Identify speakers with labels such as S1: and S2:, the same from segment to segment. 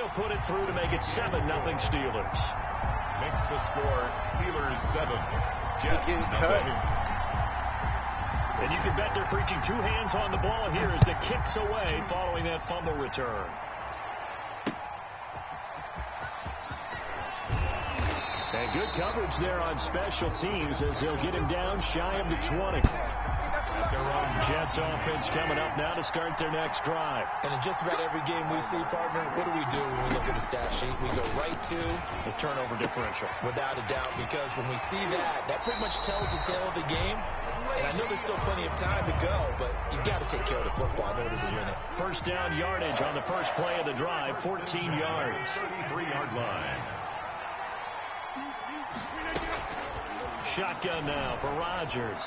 S1: they'll put it through to make it 7-0 Steelers.
S2: Makes the score Steelers 7, Jets nothing.
S1: And you can bet they're preaching 2 hands on the ball here as the kick's away following that fumble return. And good coverage there on special teams as they'll get him down shy of the 20. Their own Jets offense coming up now to start their next drive.
S3: And in just about every game we see, partner, what do we do when we look at the stat sheet? We go right to
S1: the turnover differential.
S3: Without a doubt, because when we see that, that pretty much tells the tale of the game. And I know there's still plenty of time to go, but you've got to take care of the football in order to win it.
S1: First down yardage on the first play of the drive, 14 yards.
S2: 33-yard line.
S1: Shotgun now for Rodgers.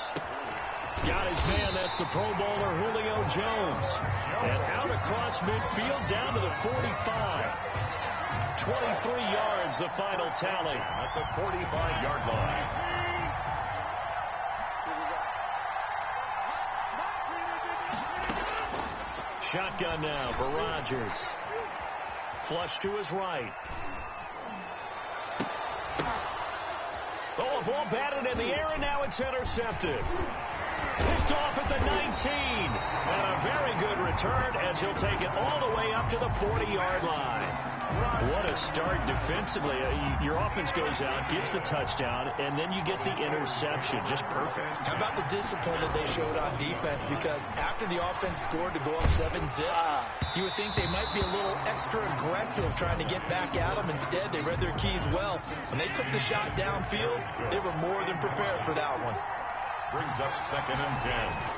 S1: Got his man, that's the Pro Bowler Julio Jones. And out across midfield down to the 45. 23 yards, the final tally.
S2: At the 45-yard line.
S1: Shotgun now for Rodgers. Flush to his right. Oh, a ball batted in the air, and now it's intercepted. Picked off at the 19. And a very good return as he'll take it all the way up to the 40-yard line. What a start defensively. Your offense goes out, gets the touchdown, and then you get the interception. Just perfect.
S3: How about the discipline that they showed on defense? Because after the offense scored to go up 7-zip, you would think they might be a little extra aggressive trying to get back at them. Instead, they read their keys well. When they took the shot downfield, they were more than prepared for that one.
S2: Brings up 2nd and 10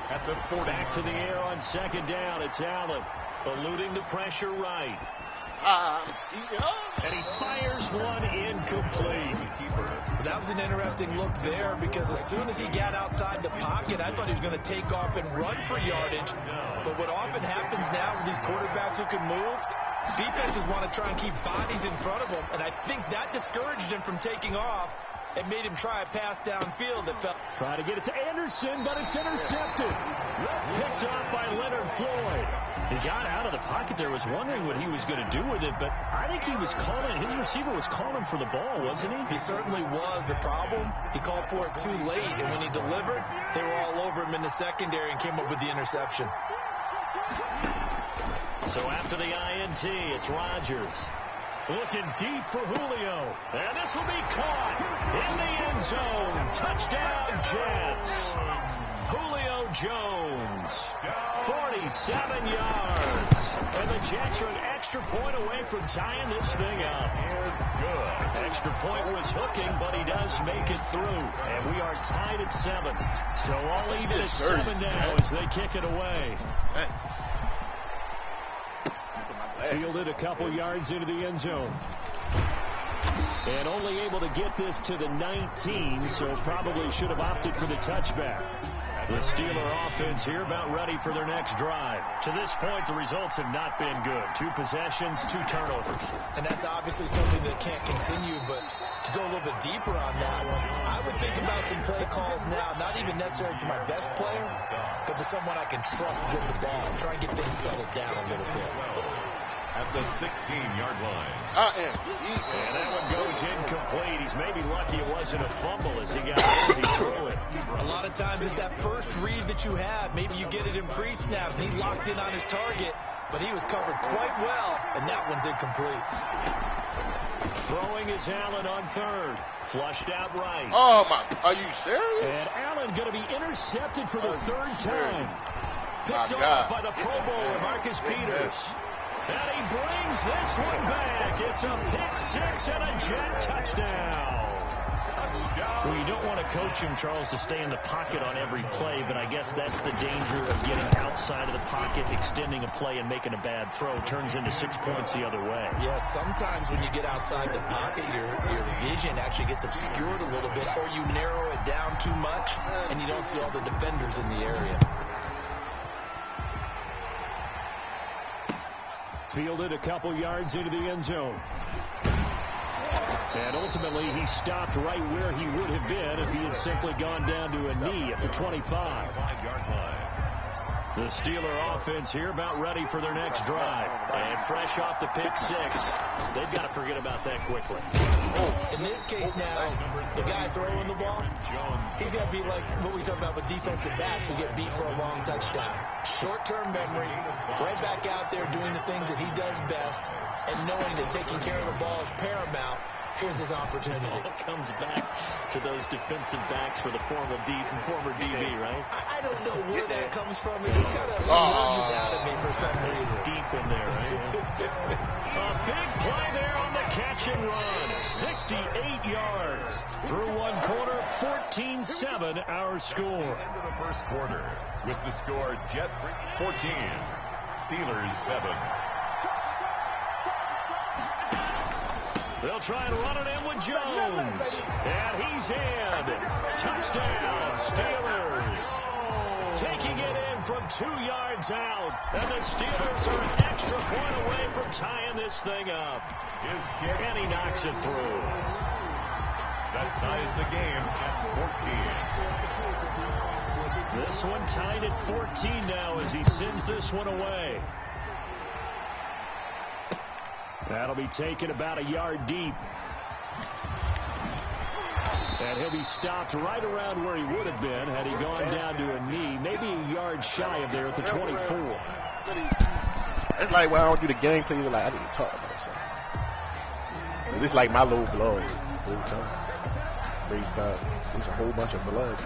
S2: at the 40.
S1: Back to the air on 2nd down. It's Allen eluding the pressure right. And he fires one incomplete.
S3: That was an interesting look there because as soon as he got outside the pocket, I thought he was going to take off and run for yardage. But what often happens now with these quarterbacks who can move, defenses want to try and keep bodies in front of them. And I think that discouraged him from taking off. It made him try a pass downfield that fell.
S1: Try to get it to Anderson, but it's intercepted. Picked off by Leonard Floyd. He got out of the pocket there, was wondering what he was going to do with it, but I think he was calling, his receiver was calling for the ball, wasn't he?
S3: He certainly was. The problem, he called for it too late, and when he delivered, they were all over him in the secondary and came up with the interception.
S1: So after the INT, it's Rodgers. Looking deep for Julio. And this will be caught in the end zone. Touchdown, Jets. Julio Jones. 47 yards. And the Jets are an extra point away from tying this thing up.
S2: Is good.
S1: Extra point was hooking, but he does make it through. And we are tied at 7. So all even at 7 now as they kick it away. Fielded a couple yards into the end zone. And only able to get this to the 19, so probably should have opted for the touchback. The Steeler offense here about ready for their next drive. To this point, the results have not been good. 2 possessions, 2 turnovers.
S3: And that's obviously something that can't continue, but to go a little bit deeper on that one, I would think about some play calls now, not even necessarily to my best player, but to someone I can trust with the ball. Try and get things settled down a little bit.
S2: At the 16-yard line.
S1: And that one goes incomplete. He's maybe lucky it wasn't a fumble as he threw it.
S3: A lot of times it's that first read that you have. Maybe you get it in pre-snap. He locked in on his target, but he was covered quite well, and that one's incomplete.
S1: Throwing is Allen on 3rd. Flushed out right.
S4: Oh, my. Are you serious?
S1: And Allen going to be intercepted for the 3rd time. Picked off by the Pro Bowler, Marcus Peters. And he brings this one back. It's a pick-6 and a Jet touchdown. Well, you don't want to coach him, Charles, to stay in the pocket on every play, but I guess that's the danger of getting outside of the pocket, extending a play, and making a bad throw. Turns into 6 points the other way.
S3: Yeah, sometimes when you get outside the pocket, your vision actually gets obscured a little bit, or you narrow it down too much, and you don't see all the defenders in the area.
S1: Fielded a couple yards into the end zone. And ultimately, he stopped right where he would have been if he had simply gone down to a knee at the 25.
S2: 5-yard line.
S1: The Steeler offense here about ready for their next drive. And fresh off the pick six. They've got to forget about that quickly.
S3: In this case now, the guy throwing the ball, he's got to be like what we talk about with defensive backs who get beat for a long touchdown. Short-term memory, right back out there doing the things that he does best, and knowing that taking care of the ball is paramount. Here's his opportunity.
S1: It comes back to those defensive backs for the former DB, right?
S3: I don't know where that comes from. It just kind of emerges out of me for some reason.
S1: Deep in there, right? A big play there on the catch and run. 68 yards. Through one quarter, 14-7 our score.
S2: End of the first quarter with the score Jets 14, Steelers 7.
S1: They'll try and run it in with Jones. And he's in. Touchdown, Steelers. Taking it in from 2 yards out. And the Steelers are an extra point away from tying this thing up.
S2: His kick.
S1: And he knocks it through.
S2: That ties the game at 14.
S1: This one tied at 14 now as he sends this one away. That'll be taken about a yard deep. And he'll be stopped right around where he would have been had he gone down to a knee, maybe a yard shy of there at the 24.
S4: It's like when I don't do the game play, like I need to talk about something. This is like my little blood. Every time. Praise God. There's a whole bunch of blood.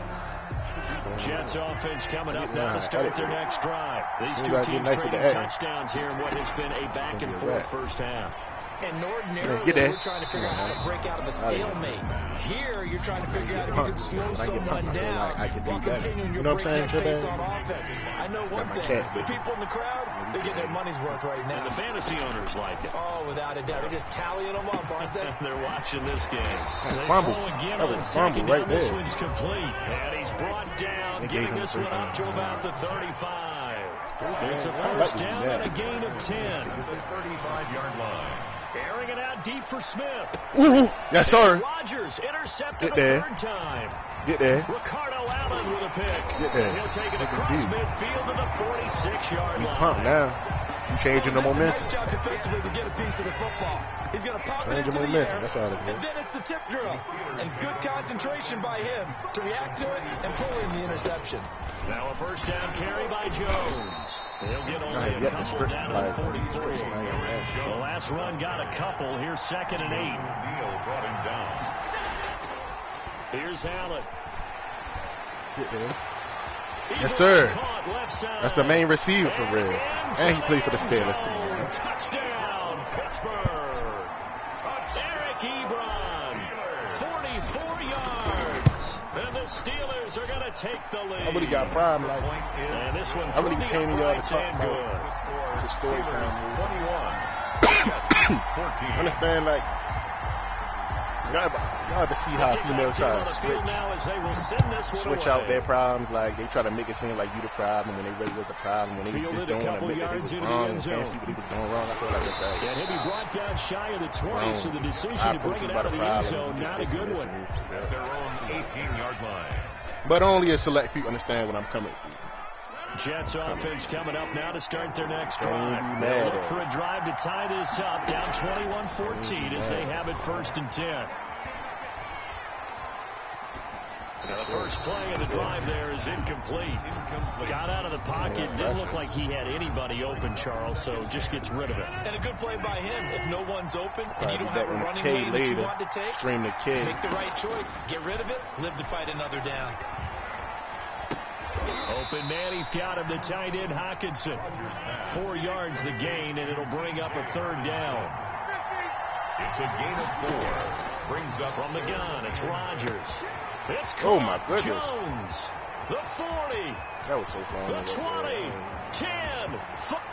S1: Jets offense coming up now to start their next drive. These two teams trading touchdowns here in what has been a back-and-forth first half.
S3: And ordinarily, we're trying to figure out how to break out of a stalemate. Here, you're trying to figure out if you can slow someone down while continuing your breakneck pace on offense. I know one thing. The people in the crowd, they're getting their money's worth right now.
S1: And the fantasy owners like it.
S3: Oh, without a doubt. They're just tallying them up, aren't they?
S1: They're watching this game. They
S4: fumble.
S1: throw again
S4: That
S1: on
S4: was
S1: second
S4: fumble right
S1: down.
S4: there.
S1: This one's complete. And he's brought down, giving this one up to about the 35. It's a first down and a gain of 10.
S2: The 35-yard line.
S1: Airing it out deep for Smith.
S4: Yes, sir.
S1: Rodgers intercepted
S4: Get there.
S1: a third time.
S4: Get there.
S1: Ricardo Allen with a pick.
S4: Get there.
S1: And he'll take it across midfield to the 46-yard line.
S4: Pump now. You changing the momentum.
S3: Nice job defensively to get a piece of the football. He's going to pop it into the air.
S4: That's all it is.
S3: And then it's the tip drill. And good concentration by him to react to it and pull in the interception.
S1: Now a first down carry by Jones. He'll get only a couple down to the 43. The last run got a couple. Here's 2nd and 8.
S2: Neal brought him down.
S1: Here's Allen.
S4: Yes, sir. That's the main receiver for real. And he played for the Steelers.
S1: Touchdown, Pittsburgh. Eric Ebron, 44 yards. And the Steelers are going to take the lead.
S4: I really got prime. Like,
S1: and this one
S4: I really came to y'all to talk about it's a story time.
S2: 21. 14.
S4: Understand, like, y'all ever see how females try to switch out their problems? Like, they try to make it seem like you the problem when they really was the problem. When they just don't want to admit that they was wrong and can't see what he was doing wrong. I feel like that's right.
S1: And he'll be brought down shy of the 20, so the decision to bring it out of the end zone, not a good one.
S2: At their own 18-yard line.
S4: But only a select people understand what I'm coming to.
S1: Jets offense coming up now to start their next drive. They'll look for a drive to tie this up, down 21-14 as they have it 1st and 10. Now the first play of the drive there is incomplete. Got out of the pocket. Didn't look like he had anybody open, Charles, so just gets rid of it.
S3: And a good play by him. If no one's open and you don't have a running lane that you want to take, make the right choice. Get rid of it. Live to fight another down.
S1: Open man, he's got him, the tight end Hockenson. 4 yards the gain, and it'll bring up a 3rd down.
S2: It's a gain of 4. Brings up
S1: from the gun. It's Rodgers. It's
S4: oh my goodness.
S1: Jones. The 40.
S4: That was so fun.
S1: The 20. 10.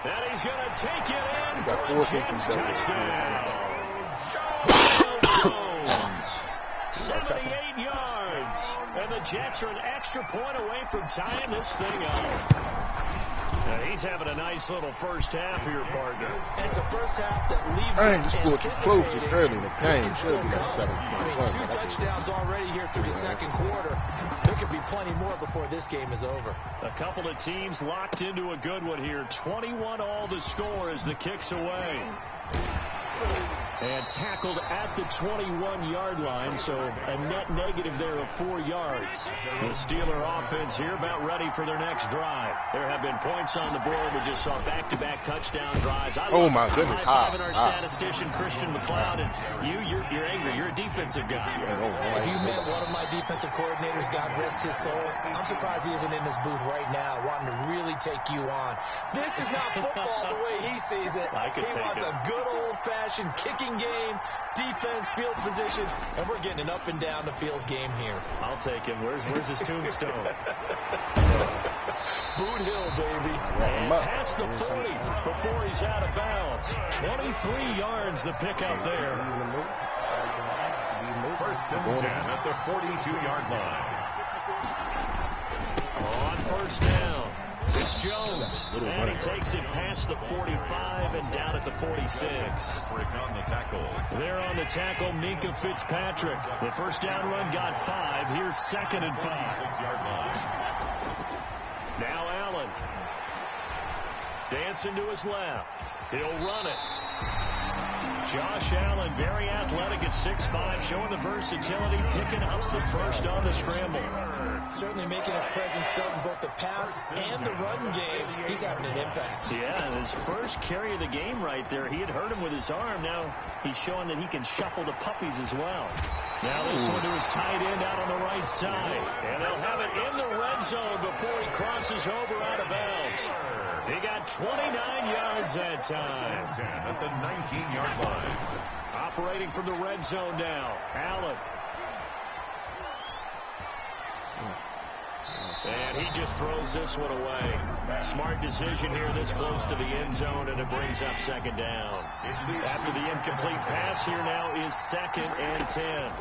S1: And he's going to take it in for a Jets touchdown. Jones. 78 yards. And the Jets are an extra point away from tying this thing up. He's having a nice little first half here, partner.
S3: And it's a first half that leaves
S4: us
S3: anticipating.
S4: Scored too close this early in the game. Should be like 7 points.
S3: 2 touchdowns already here through the second quarter. There could be plenty more before this game is over.
S1: A couple of teams locked into a good one here. 21 all the score as the kick's away. And tackled at the 21-yard line, so a net negative there of 4 yards. The Steeler offense here about ready for their next drive. There have been points on the board. We just saw back-to-back touchdown drives.
S4: Oh, my goodness.
S1: High-fiving our statistician, Christian McLeod, and you're angry. You're a defensive guy.
S3: If you met one of my defensive coordinators, God rest his soul, I'm surprised he isn't in this booth right now wanting to really take you on. This is not football the way he sees it. He wants a good old-fashioned kicking game, defense, field position, and we're getting an up and down the field game here.
S1: I'll take him. Where's his tombstone?
S3: Boot Hill, baby.
S1: And past the 40 before he's out of bounds. 23 yards the pickup there.
S2: First and 10 at the 42-yard line.
S1: On first down, it's Jones. And he takes it past the 45 and down at the 46.
S2: On the tackle.
S1: There on the tackle, Minka Fitzpatrick. The first down run got 5. Here's 2nd and 5.
S2: 6-yard line.
S1: Now Allen. Dancing to his left. He'll run it. Josh Allen, very athletic at 6'5", showing the versatility, picking up the first on the scramble.
S3: Certainly making his presence felt in both the pass and the run game. He's having an impact.
S1: Yeah, his first carry of the game right there, he had hurt him with his arm. Now he's showing that he can shuffle the puppies as well. Now this one to his tight end out on the right side. And they'll have it in the red zone before he crosses over out of bounds. He got 29 yards that time.
S2: 10 at the 19-yard line.
S1: Operating from the red zone now. Allen. And he just throws this one away. Smart decision here this close to the end zone, and it brings up 2nd down. After the incomplete pass, here now is 2nd and 10.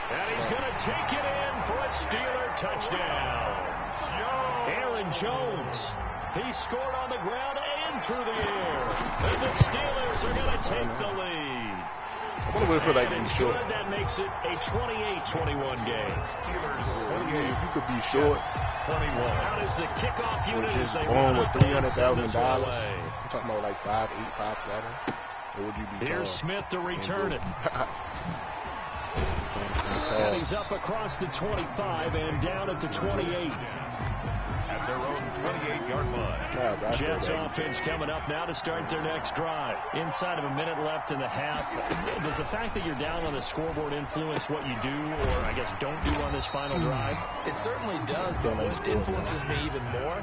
S1: And he's going to take it in for a Steeler touchdown. Aaron Jones. He scored on the ground and through the air. And the Steelers are going to take the lead.
S4: I wonder what it feels like to be short.
S1: That makes it a 28-21 game.
S4: You could be short.
S1: 21. How does the kickoff unit
S4: is born with $300,000? I'm talking about like 5'8", 5'7". Or would you be
S1: Here's Smith to return it. And he's up across the 25 and down at the 28.
S2: At their own 28-yard line.
S1: Jets offense coming up now to start their next drive. Inside of a minute left in the half. Does the fact that you're down on the scoreboard influence what you do, or I guess don't do on this final drive?
S3: It certainly does, but what influences me even more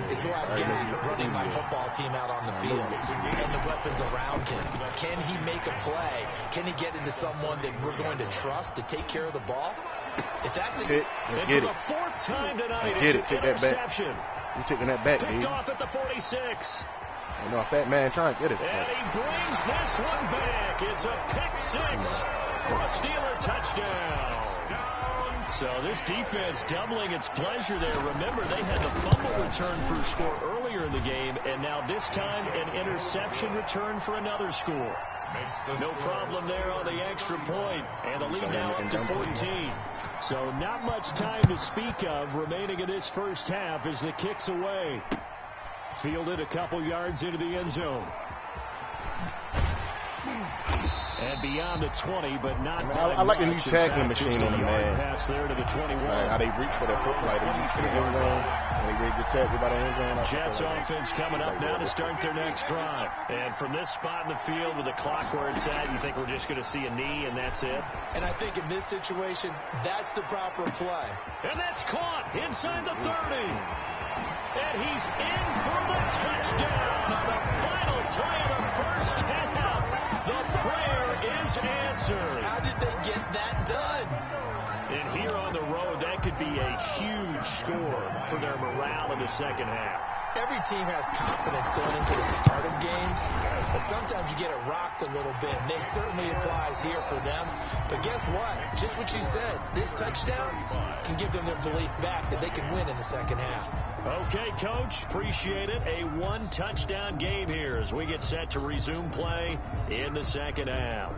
S3: is who I'm getting running my football team out on the field and the weapons around him. Can he make a play? Can he get into someone that we're going to trust to take care of the ball? If that's
S4: let's get it.
S1: The 4th time tonight,
S4: let's get it. Take that back. You're taking that back,
S1: Picked
S4: dude.
S1: off at the 46.
S4: I know a fat man trying to get it.
S1: And he brings this one back. It's a pick 6 for a Steeler touchdown. So this defense doubling its pleasure there. Remember, they had the fumble return for a score earlier in the game, and now this time an interception return for another score. No problem there on the extra point, and the lead now up to 14. So not much time to speak of remaining in this first half as the kick's away. Fielded a couple yards into the end zone. And beyond the 20, but not.
S4: I like the new tackling machine on the man.
S1: Pass there to the 21.
S4: How they reach for their foot, like they reach to the end zone, and they ready to tackle by the end zone.
S1: Jets offense coming up now to start their next drive. And from this spot in the field with the clock where it's at, you think we're just going to see a knee and that's it?
S3: And I think in this situation, that's the proper play.
S1: And that's caught inside the 30. And he's in for the touchdown. The final play of the first half. The prayer is answered.
S3: How did they get that done?
S1: And here on the road, that could be a huge score for their morale in the second half.
S3: Every team has confidence going into the start of games, but sometimes you get it rocked a little bit, and it certainly applies here for them. But guess what? Just what you said, this touchdown can give them their belief back that they can win in the second half.
S1: Okay, Coach, appreciate it. A one-touchdown game here as we get set to resume play in the second half.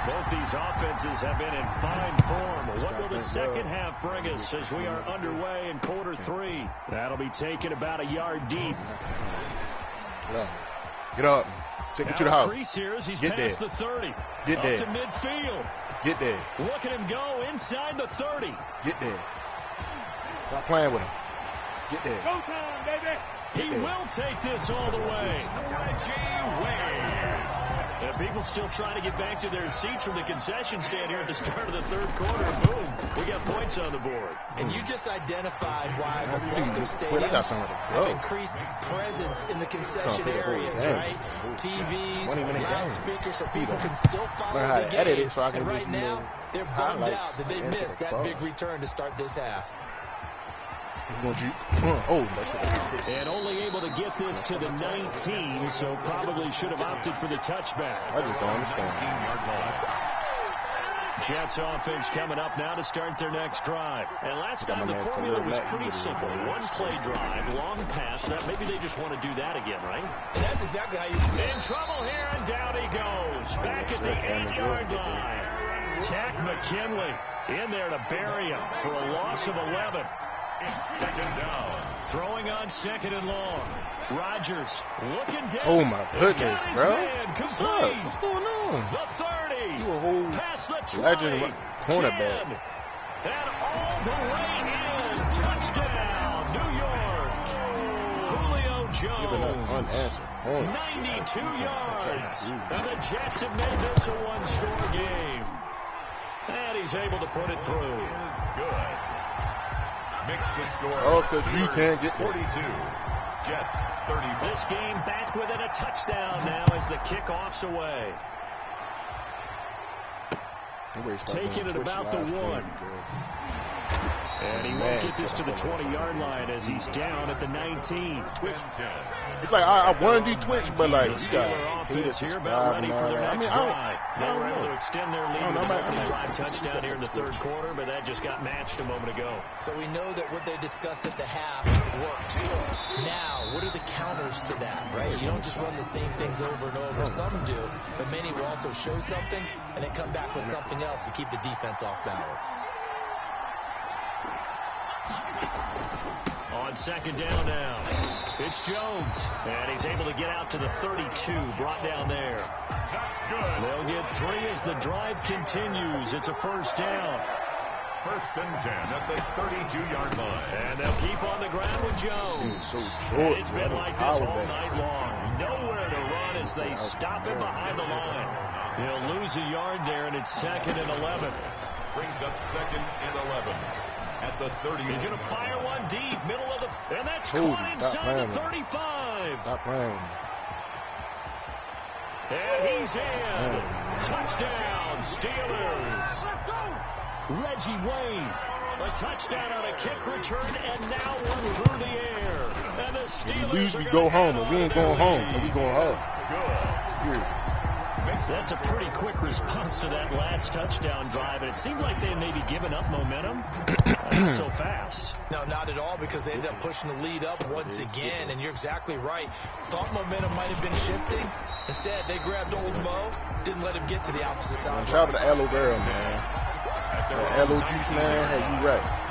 S1: Both these offenses have been in fine form. What will the second half bring us as we are underway in quarter 3? That'll be taken about a yard deep.
S4: Get up. Take it to the house.
S1: Crease here as he's
S4: Get
S1: past
S4: there.
S1: the 30.
S4: Get there.
S1: Up to midfield.
S4: Get there.
S1: Look at him go inside the 30.
S4: Get there. Stop playing with him. Get there.
S1: Go time, baby. He will take this all the way. Reggie Wayne. And people still trying to get back to their seats from the concession stand here at the start of the third quarter. Boom, we got points on the board.
S3: And you just identified why the Broncos Stadium have increased presence in the concession areas, right? TVs, loudspeakers, so people can still follow the game. And right now, they're bummed out that they missed that big return to start this half.
S1: And only able to get this to the 19, so probably should have opted for the touchback.
S4: I just don't understand.
S1: Jets offense coming up now to start their next drive. And last time the formula was pretty simple. One play drive, long pass. That maybe they just want to do that again, right?
S3: And that's exactly how you
S1: in trouble here, and down he goes. Back at the 8-yard line. Tack McKinley in there to bury him for a loss of 11.
S2: Second down.
S1: Throwing on second and long. Rodgers looking down.
S4: Oh, my goodness, bro.
S1: What's
S4: going on?
S1: The 30.
S4: You a whole
S1: past the 20.
S4: Legend cornerback.
S1: And all the way in. Touchdown, New York. Julio Jones. 92 yards. And the Jets have made this a one-score game. And he's able to put it through.
S2: Is good. Mix the score.
S4: Oh, because we can't get
S2: 42. Jets 30.
S1: This game back within a touchdown now as the kickoff's away. Taking it about the 1. And he won't get this to the 20-yard line as he's down at the 19.
S4: It's like I want to do Twitch, but like
S1: you got offense here about ready for their next drive. They were able to extend their lead with a drive touchdown here in the third quarter, but that just got matched a moment ago.
S3: So we know that what they discussed at the half worked. Now, what are the counters to that, right? You don't just run the same things over and over. Some do, but many will also show something and then come back with something else to keep the defense off balance.
S1: On second down now, it's Jones, and he's able to get out to the 32, brought down there.
S2: That's good.
S1: They'll get 3 as the drive continues. It's a first down.
S2: First and 10 at the 32-yard line.
S1: And they'll keep on the ground with Jones.
S4: So short,
S1: it's been like this all night long. Nowhere to run as they stop him behind the line. He'll lose a yard there, and it's second and 11.
S2: Brings up second and 11. At the 30.
S1: He's going to fire one deep, middle of the... And that's caught inside the 35.
S4: Stop playing.
S1: And he's in. Touchdown, Steelers. Reggie Wayne. A touchdown on a kick return, and now one through the air. And the Steelers
S4: we go home, and we ain't going home, and we going home.
S2: Good.
S1: That's a pretty quick response to that last touchdown drive. And it seemed like they had maybe given up momentum. Not so fast.
S3: No, not at all, because they ended up pushing the lead up once again. And you're exactly right. Thought momentum might have been shifting. Instead, they grabbed old Mo, didn't let him get to the opposite side.
S4: Shout out to aloe vera, man. Aloe juice, man. Hey, you right.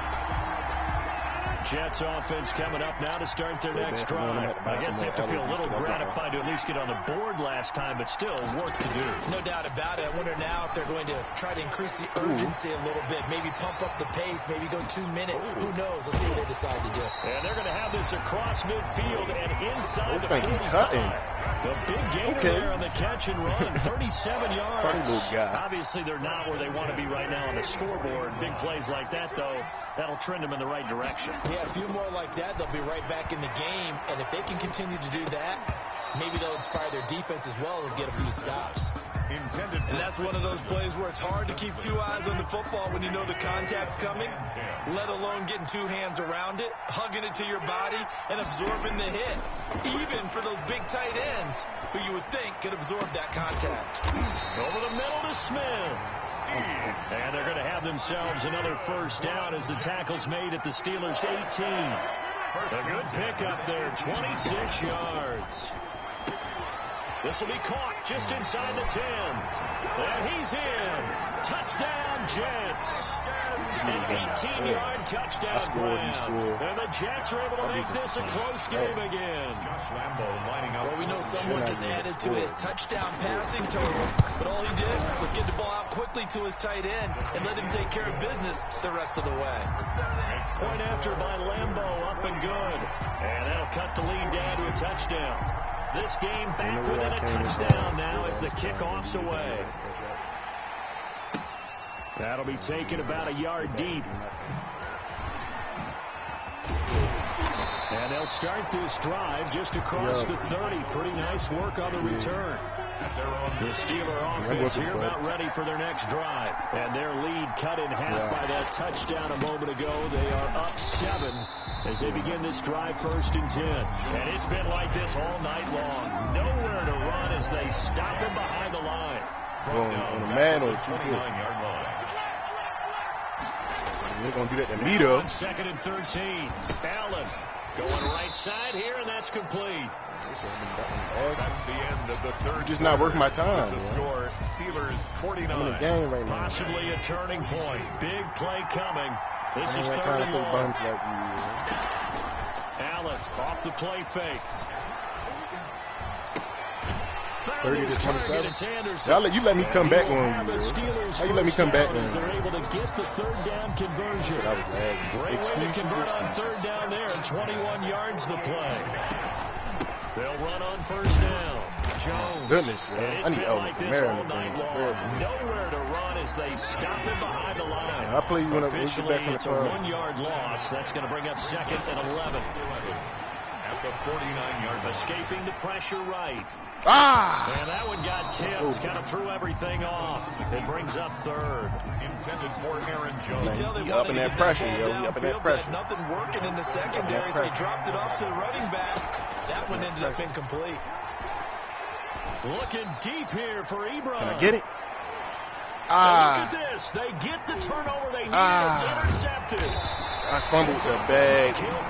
S1: Jets offense coming up now to start their next drive. I guess they have to feel a little gratified to at least get on the board last time, but still work to do.
S3: No doubt about it. I wonder now if they're going to try to increase the urgency a little bit, maybe pump up the pace, maybe go 2 minutes. Who knows? Let's see what they decide to do.
S1: And they're going to have this across midfield and inside the 45. The big gainer there on the catch and run, 37 yards.
S4: Funny little guy.
S1: Obviously, they're not where they want to be right now on the scoreboard. Big plays like that, though, that'll trend them in the right direction.
S3: Yeah, a few more like that, they'll be right back in the game. And if they can continue to do that, maybe they'll inspire their defense as well and get a few stops.
S2: Intended.
S3: And that's one of those plays where it's hard to keep two eyes on the football when you know the contact's coming, let alone getting two hands around it, hugging it to your body, and absorbing the hit. Even for those big tight ends who you would think could absorb that contact.
S1: Over the middle to Smith. And they're going to have themselves another first down as the tackle's made at the Steelers' 18. A good pickup there, 26 yards. This will be caught just inside the 10. And he's in. Touchdown, Jets. An 18-yard touchdown grab. And the Jets are able to make this a close game again.
S2: Josh Lambo lining up.
S3: Well, we know someone just added to his touchdown passing total, but all he did was get the ball out quickly to his tight end and let him take care of business the rest of the way.
S1: Point after by Lambo, up and good. And that'll cut the lead down to a touchdown. This game back within a touchdown now as the kickoff's away. That'll be taken about a yard deep. And they'll start this drive just across the 30. Pretty nice work on the return. The Steeler offense here about ready for their next drive. And their lead cut in half by that touchdown a moment ago. They are up 7 as they begin this drive 1st and 10. And it's been like this all night long. Nowhere to run as they stop him behind the line.
S4: On a man or
S2: 29-yard line.
S4: They're going to do that to me, though.
S1: 2nd and 13. Allen going right side here, and that's complete.
S2: That's the end of the third.
S4: Just not worth my time.
S2: The score, Steelers 49.
S4: I'm in the game right now.
S1: Possibly a turning point. Big play coming. This is 3rd
S4: time
S1: and
S4: to
S1: long.
S4: play like you.
S1: Allen off the play fake.
S4: 30 to 27. You let me come back on you. How you let me come back on?
S1: They're able to get the 3rd down conversion.
S4: That was bad.
S1: Great way to convert on 3rd down there, and 21 yards the play. They'll run on 1st down. Jones.
S4: Goodness, man. I need
S1: like this all night long. Nowhere to run as they stop him behind the line.
S4: I play you when I get
S1: Officially,
S4: back in the
S1: it's a 1-yard loss. That's going to bring up 2nd and 11.
S2: At the 49-yard,
S1: escaping the pressure right.
S4: Ah!
S1: And that one got tipped. Kind of threw everything off. It brings up 3rd.
S2: Intended for Aaron Jones.
S4: He up in that pressure, yo. He up in that pressure.
S3: Nothing working in the secondary, so he dropped it off to the running back. That one ended up incomplete.
S1: Looking deep here for Ebron.
S4: Can I get it?
S1: Look at this. They get the turnover they need. It's intercepted.
S4: I fumbled the bag.
S1: He will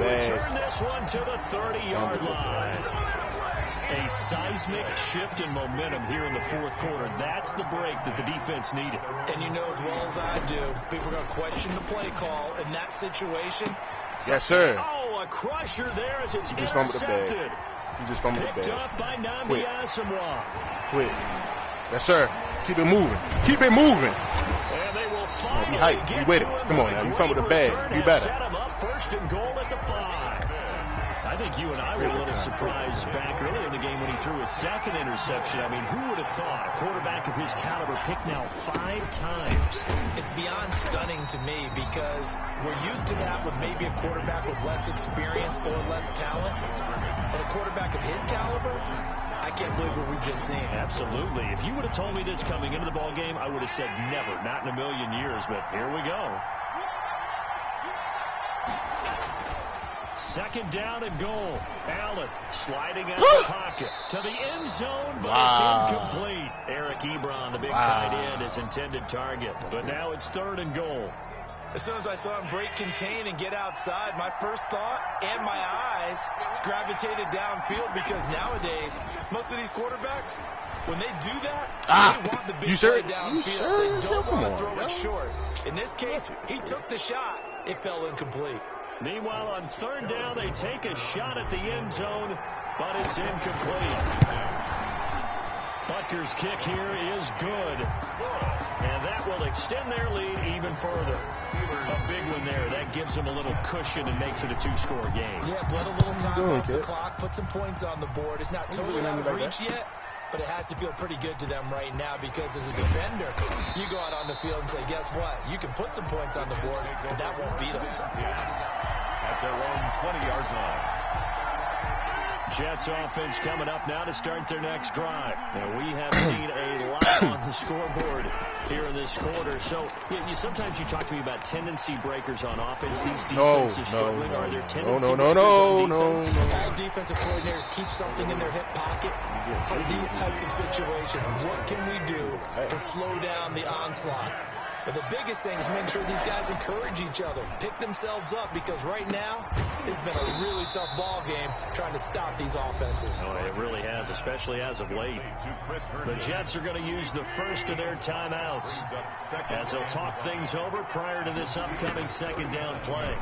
S1: return this one to the 30-yard line. A seismic shift in momentum here in the 4th quarter. That's the break that the defense needed.
S3: And you know as well as I do, people are going to question the play call in that situation.
S4: Yes, sir.
S1: Oh, a crusher there as it's
S4: just fumbled the bag.
S1: intercepted.
S4: You just fumbled the bag.
S1: Picked up by Nambi Asamoah.
S4: Quick. Yes, sir. Keep it moving. Keep it moving.
S1: And they will finally
S4: we with it. Come on now. You fumbled the bag. You better.
S1: Set him up 1st and goal at the 5. I think you and I were a little surprised back early in the game when he threw his 2nd interception. I mean, who would have thought a quarterback of his caliber picked now 5 times?
S3: It's beyond stunning to me because we're used to that with maybe a quarterback with less experience or less talent. But a quarterback of his caliber, I can't believe what we've just seen.
S1: Absolutely. If you would have told me this coming into the ball game, I would have said never, not in a million years. But here we go. 2nd down and goal. Allen sliding out the pocket to the end zone, but it's incomplete. Eric Ebron, the big tight end, his intended target. But now it's 3rd and goal.
S3: As soon as I saw him break contain and get outside, my first thought and my eyes gravitated downfield because nowadays, most of these quarterbacks, when they do that, they want the big play downfield. They don't want to throw it short. In this case, he took the shot. It fell incomplete.
S1: Meanwhile, on 3rd down, they take a shot at the end zone, but it's incomplete. Butker's kick here is good. And that will extend their lead even further. A big one there. That gives them a little cushion and makes it a 2-score game.
S3: Yeah, bled a little time off the clock, put some points on the board. It's not totally out of reach yet, but it has to feel pretty good to them right now because as a defender, you go out on the field and say, guess what? You can put some points on the board, but that won't beat us.
S2: At their own 20-yard line.
S1: Jets offense coming up now to start their next drive. Now, we have seen a lot on the scoreboard here in this quarter. So, sometimes you talk to me about tendency breakers on offense. These defenses struggling. Are there tendency breakers on defense?
S3: All defensive coordinators keep something in their hip pocket for these types of situations. What can we do to slow down the onslaught? But the biggest thing is make sure these guys encourage each other, pick themselves up, because right now it's been a really tough ball game trying to stop these offenses.
S1: Oh, it really has, especially as of late. The Jets are going to use the first of their timeouts as they'll talk things over prior to this upcoming second down play.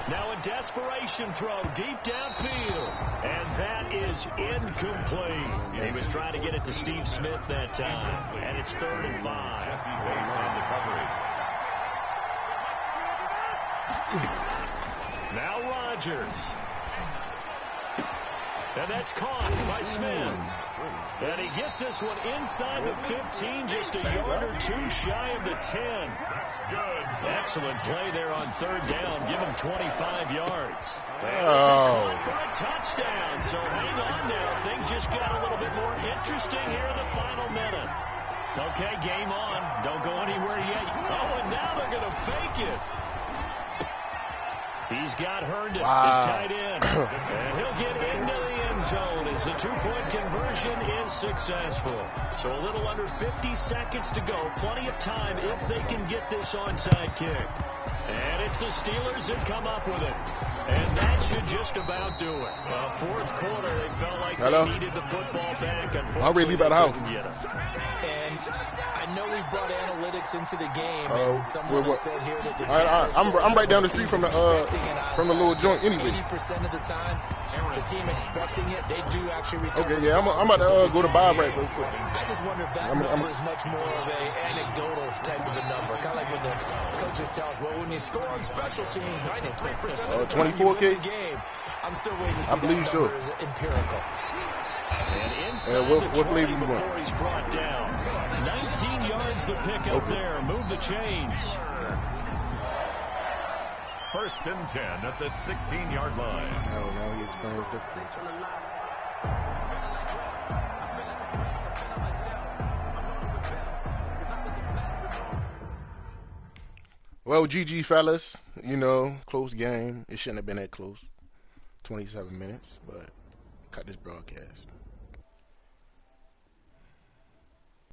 S1: Now a desperation throw deep downfield, and that is incomplete. He was trying to get it to Steve Smith that time, and it's 3rd and 5.
S2: Jesse Bates on the coverage.
S1: Now Rodgers. And that's caught by Smith. And he gets this one inside the 15, just a yard or two shy of the 10.
S2: That's good.
S1: Excellent play there on 3rd down. Give him 25 yards. And this is caught for a touchdown. So hang on now. Things just got a little bit more interesting here in the final minute. Okay, game on. Don't go anywhere yet. Oh, and now they're going to fake it. He's got Herndon, his tight end. And he'll get into the end zone as the two-point conversion is successful. So a little under 50 seconds to go. Plenty of time if they can get this onside kick. And it's the Steelers that come up with it. And that should just about do it. Fourth quarter, they felt like they needed the football back.
S4: I'll really leave out the house.
S3: And I know we brought analytics into the game. And someone said here that the
S4: I'm right down the street from the little joint anyway.
S3: 80% of the time, the team expecting it, they do actually recover.
S4: Okay, yeah, I'm about to go to Bob right real quick.
S3: I just wonder if that number is much more of a anecdotal type of a number. Kind of like when the coaches tell us, well, when you score on special teams, 93% of the time you win the game. I'm still waiting to see that number is empirical.
S1: And inside the 20 before he's brought down. 19 yards the pick up there. Move the chains.
S2: 1st and 10 at the 16-yard line.
S4: Now he explains this. Well, GG, fellas. Close game. It shouldn't have been that close. 27 minutes, but cut this broadcast.